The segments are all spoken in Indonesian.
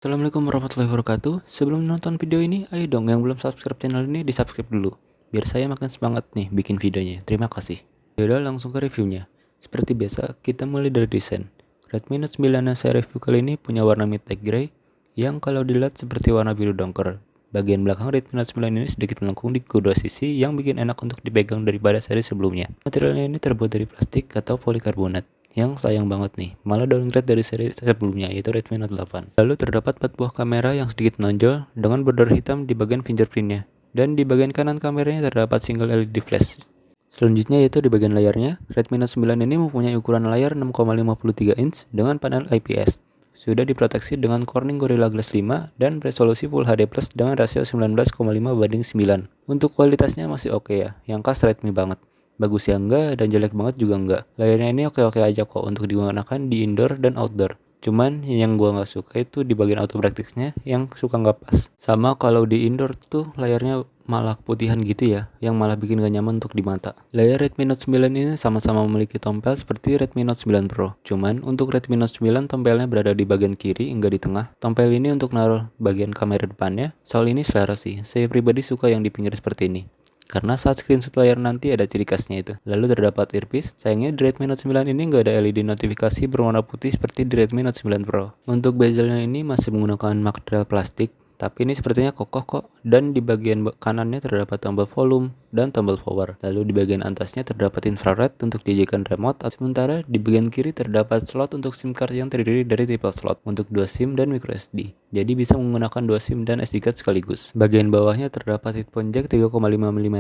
Assalamualaikum warahmatullahi wabarakatuh. Sebelum nonton video ini, ayo dong yang belum subscribe channel ini di subscribe dulu. Biar saya makin semangat nih bikin videonya. Terima kasih. Yaudah langsung ke reviewnya. Seperti biasa, kita mulai dari desain. Redmi Note 9 yang saya review kali ini punya warna midnight gray yang kalau dilihat seperti warna biru dongker. Bagian belakang Redmi Note 9 ini sedikit melengkung di kedua sisi yang bikin enak untuk dipegang daripada seri sebelumnya. Materialnya ini terbuat dari plastik atau polikarbonat. Yang sayang banget nih, malah downgrade dari seri sebelumnya yaitu Redmi Note 8. Lalu terdapat 4 buah kamera yang sedikit menonjol dengan border hitam di bagian fingerprintnya. Dan di bagian kanan kameranya terdapat single LED flash. Selanjutnya yaitu di bagian layarnya, Redmi Note 9 ini mempunyai ukuran layar 6,53 inch dengan panel IPS. Sudah diproteksi dengan Corning Gorilla Glass 5 dan resolusi Full HD Plus dengan rasio 19,5:9. Untuk kualitasnya masih oke ya, yang khas Redmi banget. Bagus ya enggak dan jelek banget juga enggak. Layarnya ini oke-oke aja kok untuk digunakan di indoor dan outdoor. Cuman yang gua nggak suka itu di bagian auto brightness-nya yang suka nggak pas. Sama kalau di indoor tuh layarnya malah putihan gitu ya, yang malah bikin gak nyaman untuk di mata. Layar Redmi Note 9 ini sama-sama memiliki tombol seperti Redmi Note 9 Pro. Cuman untuk Redmi Note 9 tombelnya berada di bagian kiri, enggak di tengah. Tombel ini untuk naruh bagian kamera depannya. Soal ini selera sih, saya pribadi suka yang di pinggir seperti ini. Karena saat screenshot layar nanti ada ciri khasnya itu. Lalu terdapat earpiece. Sayangnya di Redmi Note 9 ini nggak ada LED notifikasi berwarna putih seperti di Redmi Note 9 Pro. Untuk bezelnya ini masih menggunakan material plastik, tapi ini sepertinya kokoh kok. Dan di bagian kanannya terdapat tombol volume dan tombol power. Lalu di bagian atasnya terdapat infrared untuk dijadikan remote. Sementara di bagian kiri terdapat slot untuk SIM card yang terdiri dari triple slot untuk 2 SIM dan microSD. Jadi bisa menggunakan 2 SIM dan SD card sekaligus. Bagian bawahnya terdapat headphone jack 3,5 mm,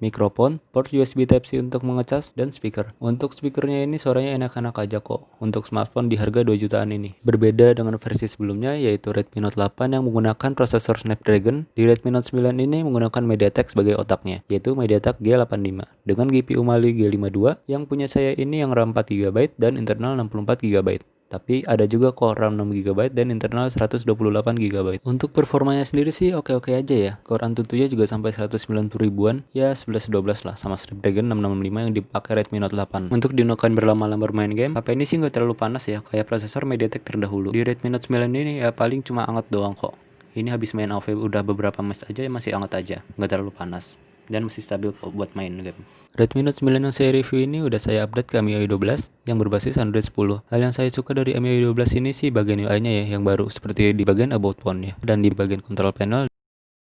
mikrofon, port USB Type-C untuk mengecas, dan speaker. Untuk speakernya ini suaranya enak-enak aja kok untuk smartphone di harga 2 jutaan ini. Berbeda dengan versi sebelumnya yaitu Redmi Note 8 yang menggunakan prosesor Snapdragon, di Redmi Note 9 ini menggunakan MediaTek sebagai otaknya, yaitu MediaTek G85 dengan GPU Mali G52 yang punya saya ini yang RAM 4GB dan internal 64GB. Tapi ada juga kok RAM 6GB dan internal 128GB. Untuk performanya sendiri sih oke-oke aja ya. Core Antutunya juga sampai 190 ribuan, ya 11-12 lah sama Snapdragon 665 yang dipakai Redmi Note 8. Untuk digunakan berlama-lama bermain game, HP ini sih nggak terlalu panas ya, kayak prosesor MediaTek terdahulu. Di Redmi Note 9 ini ya paling cuma anget doang kok. Ini habis main AoV udah beberapa match aja ya masih anget aja, nggak terlalu panas. Dan masih stabil kok buat main game. Redmi Note 9 yang saya review ini udah saya update ke MIUI 12 yang berbasis Android 10. Hal yang saya suka dari MIUI 12 ini sih bagian UI-nya ya yang baru, seperti di bagian About Phone ya. Dan di bagian control panel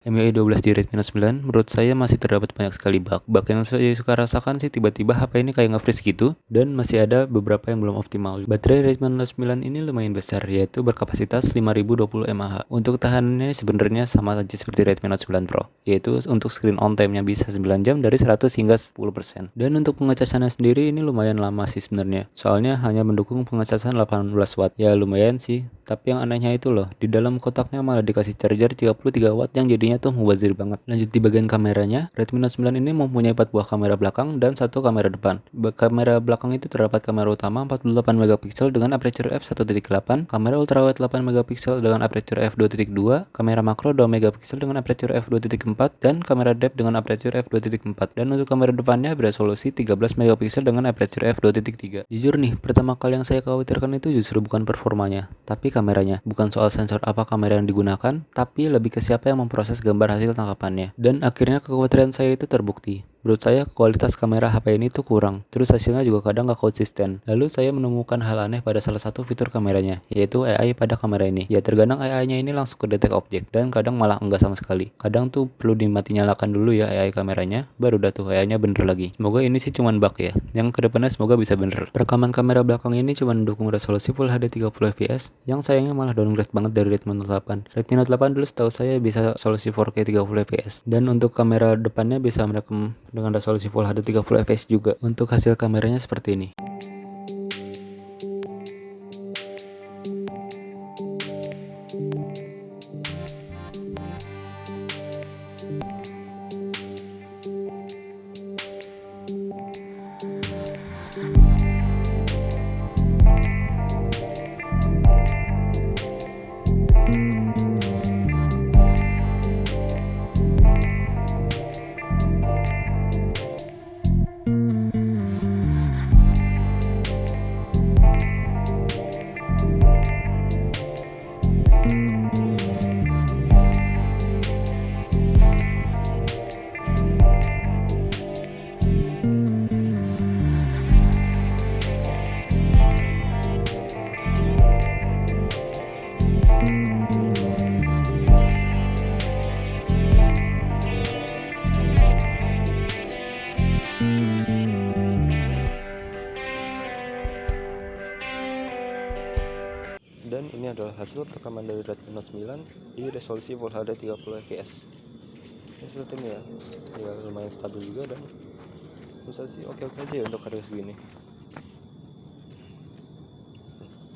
MIUI 12 di Redmi Note 9 menurut saya masih terdapat banyak sekali bug. Bug yang saya suka rasakan sih tiba-tiba HP ini kayak nge-freeze gitu, dan masih ada beberapa yang belum optimal. Baterai Redmi Note 9 ini lumayan besar, yaitu berkapasitas 5020 mAh. Untuk tahanannya sebenarnya sama saja seperti Redmi Note 9 Pro, yaitu untuk screen on time-nya bisa 9 jam dari 100 hingga 10%. Dan untuk pengecasannya sendiri ini lumayan lama sih sebenarnya. Soalnya hanya mendukung pengecasan 18 watt. Ya lumayan sih. Tapi yang anehnya itu loh, di dalam kotaknya malah dikasih charger 33 watt yang jadinya tuh mubazir banget. Lanjut di bagian kameranya, Redmi Note 9 ini mempunyai 4 buah kamera belakang dan 1 kamera depan. Kamera belakang itu terdapat kamera utama 48 megapiksel dengan aperture f1.8, kamera ultrawide 8 megapiksel dengan aperture f2.2, kamera makro 2 megapiksel dengan aperture f2.4, dan kamera depth dengan aperture f2.4. Dan untuk kamera depannya beresolusi 13 megapiksel dengan aperture f2.3. Jujur nih, pertama kali yang saya khawatirkan itu justru bukan performanya, tapi kameranya. Bukan soal sensor apa kamera yang digunakan, tapi lebih ke siapa yang memproses gambar hasil tangkapannya. Dan akhirnya kekhawatiran saya itu terbukti. Menurut saya kualitas kamera HP ini tuh kurang, terus hasilnya juga kadang gak konsisten. Lalu saya menemukan hal aneh pada salah satu fitur kameranya, yaitu AI pada kamera ini. Ya terkadang AI-nya ini langsung ke detect objek, dan kadang malah enggak sama sekali. Kadang tuh perlu dimati nyalakan dulu ya AI kameranya, baru dah tuh AI-nya bener lagi. Semoga ini sih cuman bug ya, yang kedepannya semoga bisa bener. Rekaman kamera belakang ini cuma mendukung resolusi Full HD 30 fps, yang sayangnya malah downgrade banget dari Redmi Note 8. Redmi Note 8 dulu setahu saya bisa resolusi 4K 30 fps, dan untuk kamera depannya bisa merekam dengan resolusi Full HD 30 fps juga. Untuk hasil kameranya seperti ini. tersebut rekaman dari Redmi Note 9 di resolusi Full HD 30 fps. Ini seperti ini ya, ya lumayan stabil juga dan menurut saya sih oke-oke aja ya untuk harga segini.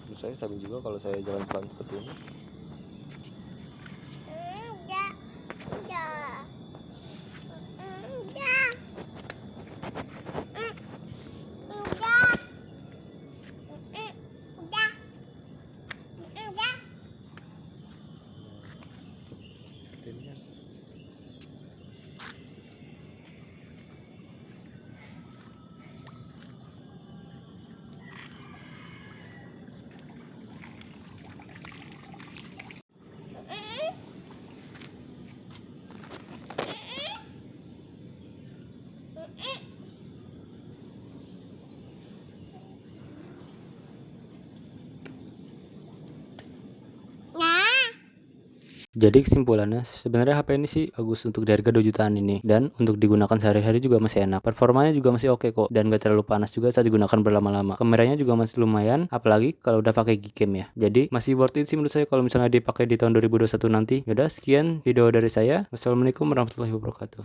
Menurut saya stabil juga kalau saya jalan pelan seperti ini. Jadi kesimpulannya, sebenarnya HP ini sih bagus untuk di harga 2 jutaan ini. Dan untuk digunakan sehari-hari juga masih enak. Performanya juga masih oke kok. Dan gak terlalu panas juga saat digunakan berlama-lama. Kameranya juga masih lumayan, apalagi kalau udah pakai Gcam ya. Jadi masih worth it sih menurut saya kalau misalnya dipakai di tahun 2021 nanti. Yaudah, sekian video dari saya. Wassalamualaikum warahmatullahi wabarakatuh.